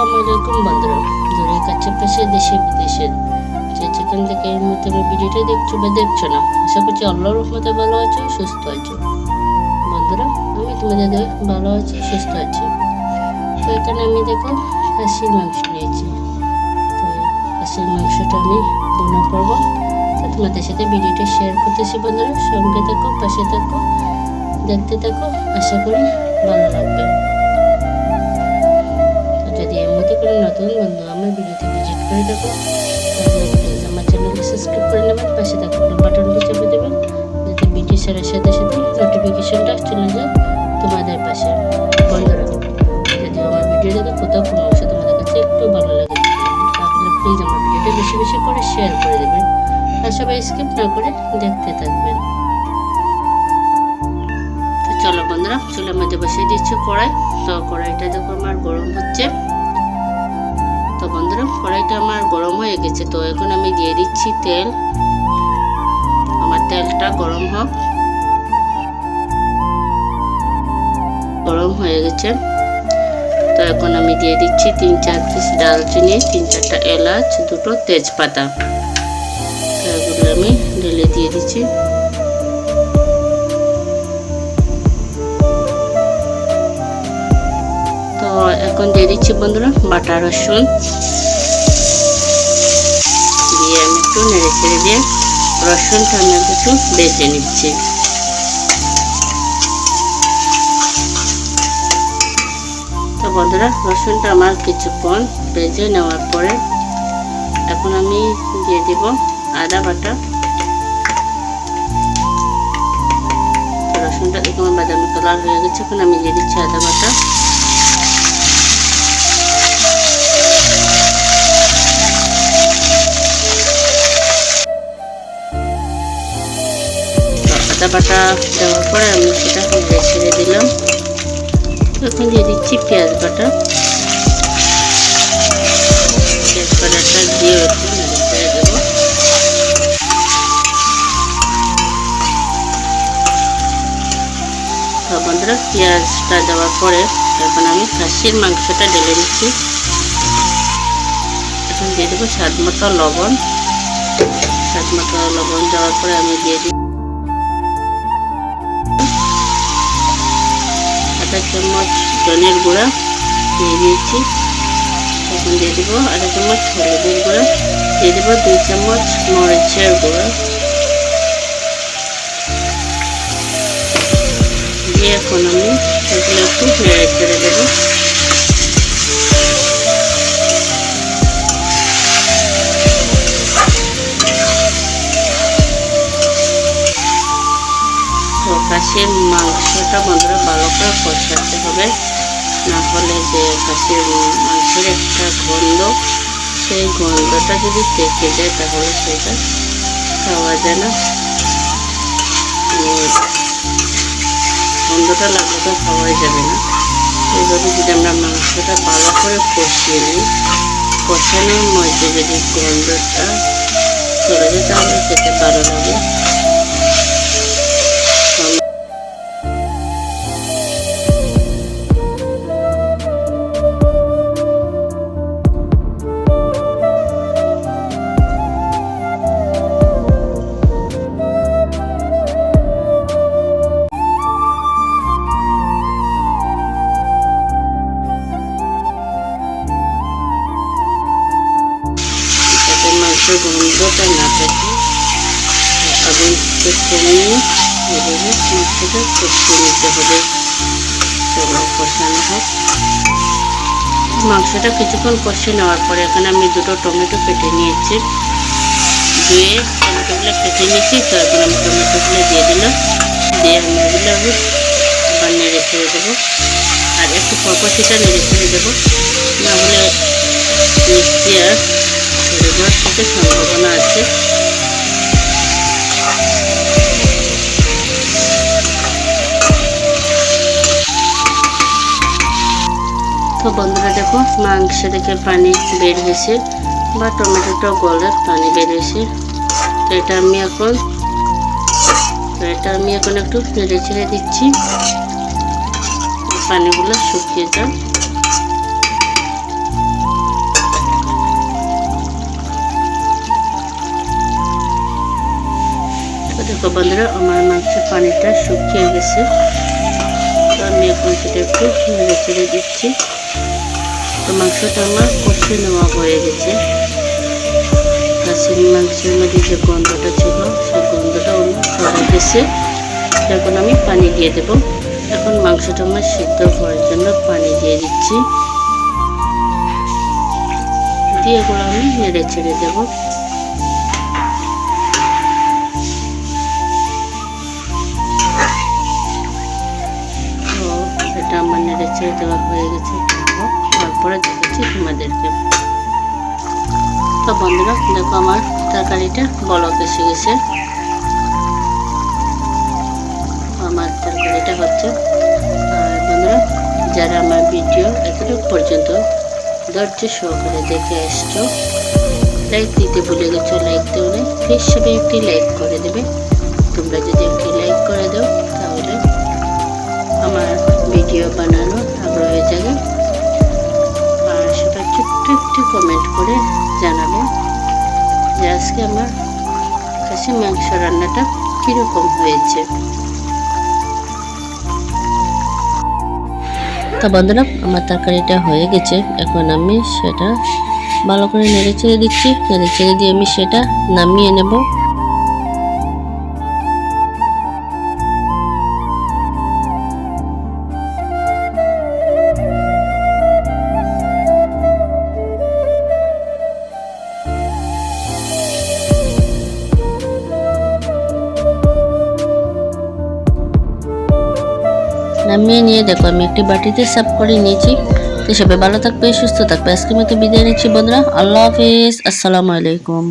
আসসালামু আলাইকুম বন্ধুরা, দূরের কাছে পাশে দেশে বিদেশের যে যেখান থেকে এই মুহূর্তে আমার ভিডিওটা দেখছো বা দেখছো না, আশা করছি আল্লাহর রহমতে ভালো আছো, সুস্থ আছো। বন্ধুরা, আমি তোমাদের ভালো আছি, সুস্থ আছি। তো এখানে আমি দেখো খাসির মাংস নিয়েছি। তো খাসির মাংসটা আমি রান্না করবো। তো তোমাদের সাথে ভিডিওটা শেয়ার করতেছি। বন্ধুরা, সঙ্গে থাকো, পাশে থাকো, দেখতে থাকো, আশা করি ভালো লাগবে। যদি এর মধ্যে কোনো নতুন বন্ধু আমার ভিডিওতে ভিজিট করে থাকো, তাহলে প্লিজ আমার চ্যানেলটি সাবস্ক্রাইব করে নেবেন, পাশে থাকা বেল বাটনটি চেপে দেবেন, যাতে ভিডিও ছাড়ার সাথে সাথে নোটিফিকেশনটা চলে যায় তোমাদের পাশে। বন্ধুরা, যদি আমার ভিডিও দেখে কোথাও কোনো অংশ তোমাদের কাছে একটু ভালো লাগে তাহলে প্লিজ আমার ভিডিওটা বেশি বেশি করে শেয়ার করে দেবেন, আর সবাই স্কিপ না করে দেখতে থাকবেন। তো চলো বন্ধুরা, চুলের মধ্যে বসিয়ে দিচ্ছি কড়াই। তো কড়াইটা দেখো আমার গরম হচ্ছে। তো বন্ধুরা, কড়াইটা আমার গরম হয়ে গেছে। তো এখন আমি দিয়ে দিচ্ছি তেল। আমার তেলটা গরম হোক। গরম হয়ে গেছে। তো এখন আমি দিয়ে দিচ্ছি 3-4 পিস ডালচিনি, 3-4টা এলাচ, 2টো তেজপাতা। তো এগুলো আমি ঢেলে দিয়ে দিচ্ছি। তো এখন দিয়ে দিচ্ছি বন্ধুরা বাটা রসুন দিয়ে আমি একটু নেড়ে ছেড়ে দিয়ে রসুনটা আমি একটু বেজে নিচ্ছি। তো বন্ধুরা, রসুনটা আমার কিছুক্ষণ বেজে নেওয়ার পরে এখন আমি দিয়ে দিব আদা বাটা। তো রসুনটা দেখুন বাদামি কালার হয়ে গেছে। এখন আমি দিয়ে দিচ্ছি আদা বাটা। আদা বাটা দেওয়ার পরে আমি সেটা ছেড়ে দিলাম। এখন দিয়ে দিচ্ছি পেঁয়াজ বাটা। পেঁয়াজ বাটাটা দিয়ে একটু নেড়ে ছেড়ে দেবো। তো বন্ধুরা, পেঁয়াজটা দেওয়ার পরে এখন আমি খাসির মাংসটা ঢেলে দিচ্ছি। এখন দিয়ে দেবো স্বাদ মতো লবণ। স্বাদ মতো লবণ দেওয়ার পরে আমি দিয়ে দিই 1/2 চামচ ধনের গুঁড়া দিয়ে দিয়েছি। এখন দিয়ে দেবো 1/2 চামচ হলুদের গুঁড়া, দিয়ে দেবো 2 চামচ মরিচের গুঁড়া দিয়ে এখন আমি এগুলো একটু নেড়ে ছেড়ে দেবো। তো খাসির মাংসটা বন্ধুরা ভালো করে কষাতে হবে, না হলে যে খাসির মাংসের একটা গন্ধ, সেই গন্ধটা যদি থেকে যায় তাহলে সেটা খাওয়া যায় না। গন্ধটা লাগলে তো খাওয়াই যাবে না। এইভাবে যদি আমরা মাংসটা ভালো করে কষিয়ে নিই, কষানোর মধ্যে যদি গন্ধটা চলে যায় তাহলে খেতে ভালো লাগে। গন্ধটা না থাকে আগুনকে কমিয়ে এভাবে মাংসটা কষিয়ে নিতে হবে। চলো কষানো হোক। মাংসটা কিছুক্ষণ কষিয়ে নেওয়ার পরে এখানে আমি 2টো টমেটো কেটে নিয়েছি। ধুয়ে টমেটোগুলো কেটে নিয়েছি। তো এখন আমি টমেটোগুলো দিয়ে দিলাম। দিয়ে আমি এগুলো আবার নেড়ে ছেড়ে দেবো। আর একটু কষিটা নেড়ে ছেড়ে দেবো, না হলে মিষ্টি আর পরিবার থেকে সম্ভাবনা আছে। তো বন্ধুরা দেখো, মাংস থেকে পানি বের হয়েছে বা টমেটোটা গলে পানি বের হয়েছে। তো এটা আমি এখন একটু নেড়ে ছেড়ে দিচ্ছি, পানিগুলো শুকিয়ে যায়। তো বন্ধুরা আমার মাংসের পানিটা শুকিয়ে গেছে, তো আমি এখন সেটা একটু নেড়ে চেড়ে দিচ্ছি। তো মাংসটা আমার কষে নেওয়া হয়ে গেছে। খাসির মাংসের মধ্যে যে গন্ধটা ছিল সেই গন্ধটা চলে গেছে। এখন আমি পানি দিয়ে দেব। এখন মাংসটা আমার সিদ্ধ হওয়ার জন্য পানি দিয়ে দিচ্ছি, দিয়ে এগুলো আমি নেড়ে ছেড়ে দেব। তো এটা আমার নেড়ে ছেড়ে দেওয়া হয়ে গেছে, তারপরে দেখাচ্ছি তোমাদেরকে। তো বন্ধুরা দেখো আমার তরকারিটা বলক এসে গেছে, আমার তরকারিটা হচ্ছে। আর বন্ধুরা যারা আমার ভিডিও এতটুকু পর্যন্ত ধৈর্য সহকারে দেখে আসছো, লাইক দিতে ভুলে গেছো, লাইক দেও না, প্লিজ সবাই একটি লাইক করে দেবে। তোমরা যদি একটি লাইক করে দাও তাহলে আমার ভিডিও বানানোর আগ্রহ হয়ে যাবে। আর সবাই ছোট্ট একটু কমেন্ট করে জানাবে যে আজকে আমার খাসির মাংস রান্নাটা কীরকম হয়েছে। তো বন্ধুরা আমার তরকারিটা হয়ে গেছে, এখন আমি সেটা ভালো করে নেড়ে চেড়ে দিচ্ছি। নেড়ে চেড়ে দিয়ে আমি সেটা নামিয়ে নেব। নামিয়ে নিয়ে দেখো আমি একটি বাটিতে সার্ভ করে নিয়েছি। তো সবাই ভালো থাকবে, সুস্থ থাকবে। আজকের মতো বিদায় নিচ্ছি বন্ধুরা। আল্লাহ হাফিজ, আসসালামু আলাইকুম।